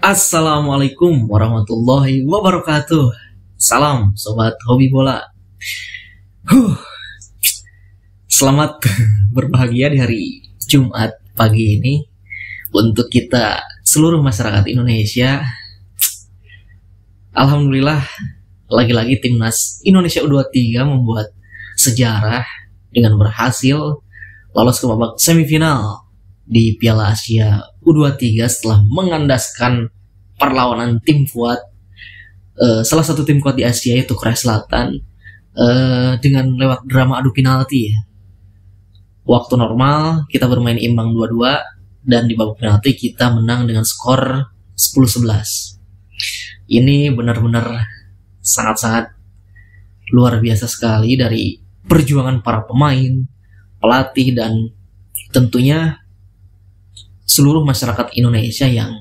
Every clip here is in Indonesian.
Assalamualaikum warahmatullahi wabarakatuh. Salam sobat hobi bola. Huh. Selamat berbahagia di hari Jumat pagi ini untuk kita seluruh masyarakat Indonesia. Alhamdulillah, lagi-lagi timnas Indonesia U23 membuat sejarah dengan berhasil lolos ke babak semifinal di Piala Asia U23 setelah mengandaskan perlawanan tim kuat, salah satu tim kuat di Asia yaitu Korea Selatan, dengan lewat drama adu penalti ya. Waktu normal kita bermain imbang 2-2 dan di babak penalti kita menang dengan skor 10-11. Ini benar-benar sangat-sangat luar biasa sekali dari perjuangan para pemain, pelatih, dan tentunya seluruh masyarakat Indonesia yang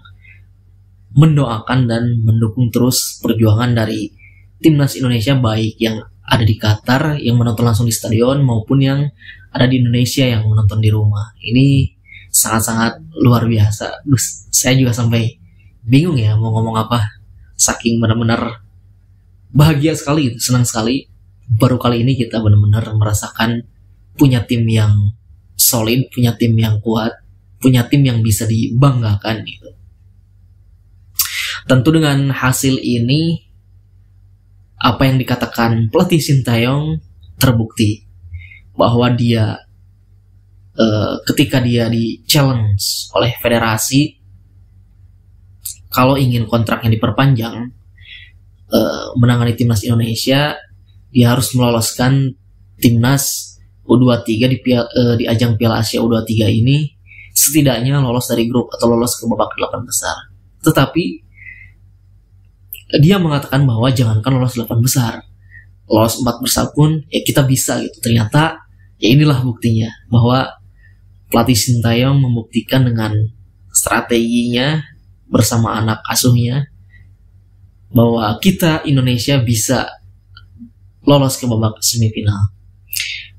mendoakan dan mendukung terus perjuangan dari timnas Indonesia, baik yang ada di Qatar yang menonton langsung di stadion maupun yang ada di Indonesia yang menonton di rumah. Ini sangat-sangat luar biasa. Saya juga sampai bingung ya mau ngomong apa, saking benar-benar bahagia sekali, senang sekali. Baru kali ini kita benar-benar merasakan punya tim yang solid, punya tim yang kuat, punya tim yang bisa dibanggakan gitu. Tentu dengan hasil ini, apa yang dikatakan pelatih Sintayong terbukti bahwa dia ketika dia di challenge oleh federasi kalau ingin kontraknya diperpanjang, menangani timnas Indonesia, dia harus meloloskan timnas U23 di ajang Piala Asia U23 ini, setidaknya lolos dari grup atau lolos ke babak 8 besar. Tetapi dia mengatakan bahwa jangankan lolos 8 besar, lolos 4 besar pun ya kita bisa gitu. Ternyata ya inilah buktinya bahwa pelatih Sintayong membuktikan dengan strateginya bersama anak asuhnya bahwa kita Indonesia bisa lolos ke babak semifinal.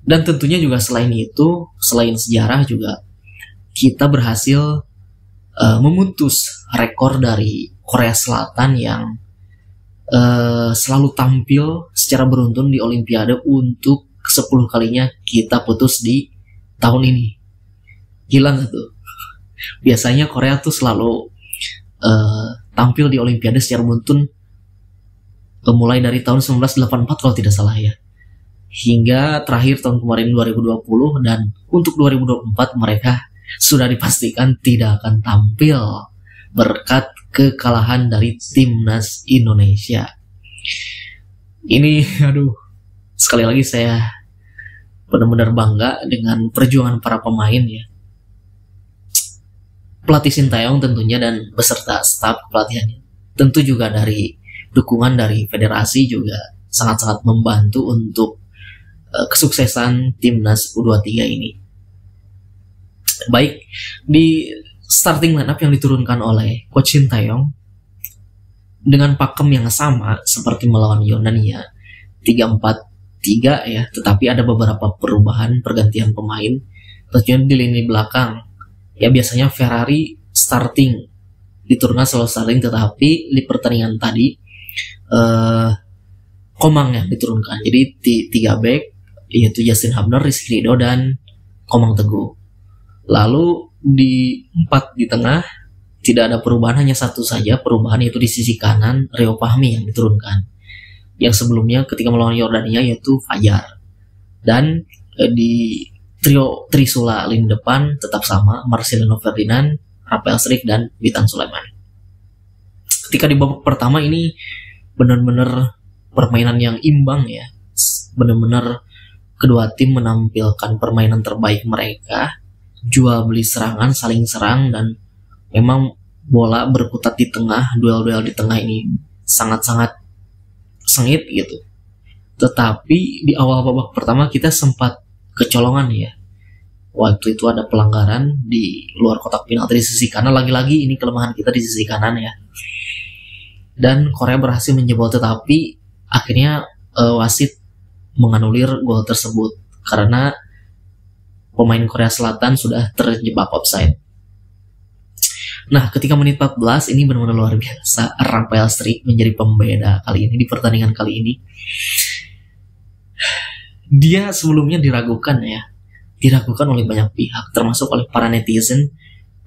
Dan tentunya juga selain itu, selain sejarah juga kita berhasil memutus rekor dari Korea Selatan yang selalu tampil secara beruntun di Olimpiade untuk ke-10 kalinya kita putus di tahun ini. Gila gak tuh? Biasanya Korea tuh selalu tampil di Olimpiade secara beruntun mulai dari tahun 1984 kalau tidak salah ya, hingga terakhir tahun kemarin 2020, dan untuk 2024 mereka sudah dipastikan tidak akan tampil berkat kekalahan dari timnas Indonesia. Ini sekali lagi saya benar-benar bangga dengan perjuangan para pemain ya, pelatih Sintayong tentunya dan beserta staf pelatihannya. Tentu juga dari dukungan dari federasi juga sangat-sangat membantu untuk kesuksesan timnas U23 ini. Baik, di starting lineup yang diturunkan oleh Coach Sintayong dengan pakem yang sama seperti melawan Yunania 3-4-3 ya, tetapi ada beberapa perubahan pergantian pemain. Tentunya di lini belakang ya, biasanya Ferrari starting, diturunkan selalu starting, tetapi di pertandingan tadi Komang yang diturunkan. Jadi 3 back yaitu Justin Hubner, Rizky Ridho, dan Komang Teguh. Lalu di 4 di tengah tidak ada perubahan, hanya satu saja perubahan, yaitu di sisi kanan Rio Fahmi yang diturunkan, yang sebelumnya ketika melawan Yordania yaitu Fajar. Dan di trio Trisula lini depan tetap sama, Marcelino Ferdinand, Rafael Struijk, dan Witan Sulaiman. Ketika di babak pertama ini benar-benar permainan yang imbang ya, benar-benar kedua tim menampilkan permainan terbaik mereka, jual beli serangan, saling serang, dan memang bola berkutat di tengah. Duel-duel di tengah ini sangat-sangat sengit gitu. Tetapi di awal babak pertama kita sempat kecolongan ya. Waktu itu ada pelanggaran di luar kotak penalti di sisi kanan. Lagi-lagi ini kelemahan kita di sisi kanan ya. Dan Korea berhasil menjebol, tetapi akhirnya wasit menganulir gol tersebut karena pemain Korea Selatan sudah terjebak offside. Nah, ketika menit 14 ini benar-benar luar biasa. Rafael Struijk menjadi pembeda kali ini di pertandingan kali ini. Dia sebelumnya diragukan oleh banyak pihak, termasuk oleh para netizen,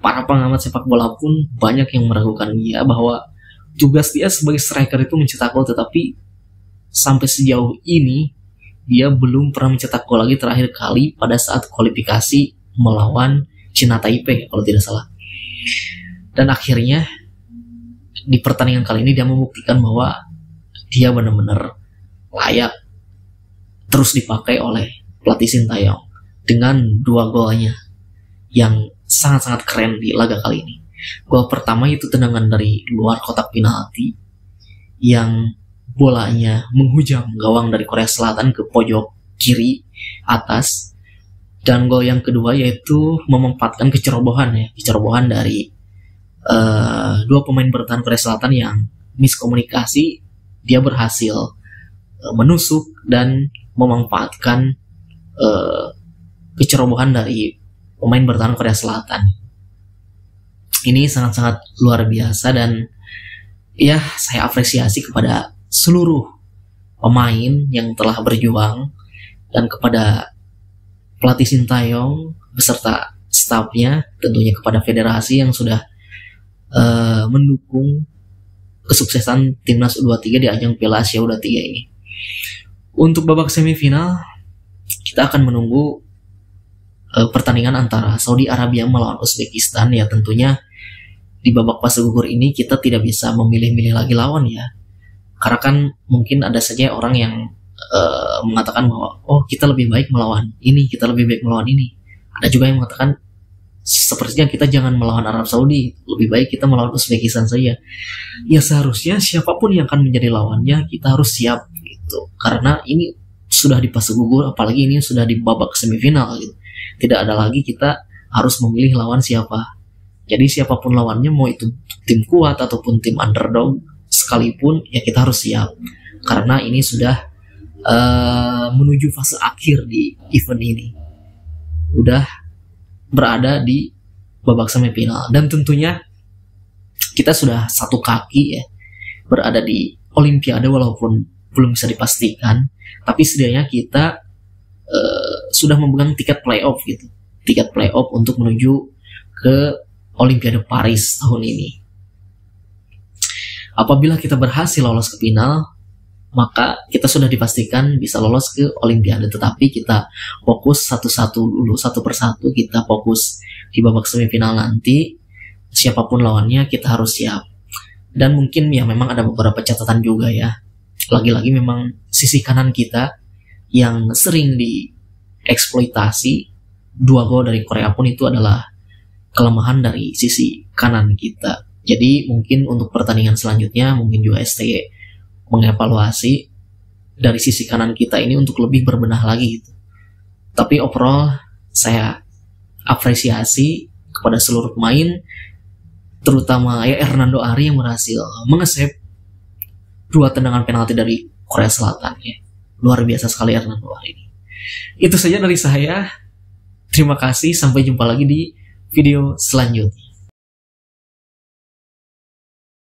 para pengamat sepak bola pun banyak yang meragukan dia bahwa tugas dia sebagai striker itu mencetak gol, tetapi sampai sejauh ini dia belum pernah mencetak gol lagi, terakhir kali pada saat kualifikasi melawan Cina Taipei kalau tidak salah. Dan akhirnya di pertandingan kali ini dia membuktikan bahwa dia benar-benar layak terus dipakai oleh pelatih Sintayong dengan 2 golnya yang sangat-sangat keren di laga kali ini. Gol pertama itu tendangan dari luar kotak penalti yang bolanya menghujam gawang dari Korea Selatan ke pojok kiri atas, dan gol yang kedua yaitu memanfaatkan kecerobohan dari 2 pemain bertahan Korea Selatan yang miskomunikasi. Dia berhasil menusuk dan memanfaatkan kecerobohan dari pemain bertahan Korea Selatan. Ini sangat-sangat luar biasa, dan ya saya apresiasi kepada seluruh pemain yang telah berjuang dan kepada pelatih Sintayong beserta stafnya, tentunya kepada federasi yang sudah mendukung kesuksesan timnas U23 di ajang Piala Asia U23 ini. Untuk babak semifinal kita akan menunggu pertandingan antara Saudi Arabia melawan Uzbekistan. Ya tentunya di babak fase gugur ini kita tidak bisa memilih-milih lagi lawan ya, karena kan mungkin ada saja orang yang mengatakan bahwa kita lebih baik melawan ini, kita lebih baik melawan ini. Ada juga yang mengatakan sepertinya kita jangan melawan Arab Saudi, lebih baik kita melawan Uzbekistan saja. Ya seharusnya siapapun yang akan menjadi lawannya kita harus siap gitu, karena ini sudah di fase gugur, apalagi ini sudah di babak semifinal gitu. Tidak ada lagi kita harus memilih lawan siapa. Jadi siapapun lawannya, mau itu tim kuat ataupun tim underdog sekalipun, ya kita harus siap, karena ini sudah menuju fase akhir di event ini, udah berada di babak semifinal, dan tentunya kita sudah satu kaki ya berada di Olimpiade, walaupun belum bisa dipastikan, tapi setidaknya kita sudah memegang tiket playoff gitu, tiket playoff untuk menuju ke Olimpiade Paris tahun ini. Apabila kita berhasil lolos ke final, maka kita sudah dipastikan bisa lolos ke Olimpiade. Tetapi kita fokus satu-satu dulu, satu persatu kita fokus di babak semifinal nanti. Siapapun lawannya kita harus siap. Dan mungkin ya memang ada beberapa catatan juga ya. Lagi-lagi memang sisi kanan kita yang sering dieksploitasi. 2 gol dari Korea pun itu adalah kelemahan dari sisi kanan kita. Jadi mungkin untuk pertandingan selanjutnya mungkin juga STY mengevaluasi dari sisi kanan kita ini untuk lebih berbenah lagi gitu. Tapi overall saya apresiasi kepada seluruh pemain, terutama ya Hernando Ari yang berhasil mengesep 2 tendangan penalti dari Korea Selatan ya. Luar biasa sekali Hernando Ari ini. Itu saja dari saya. Terima kasih, sampai jumpa lagi di video selanjutnya.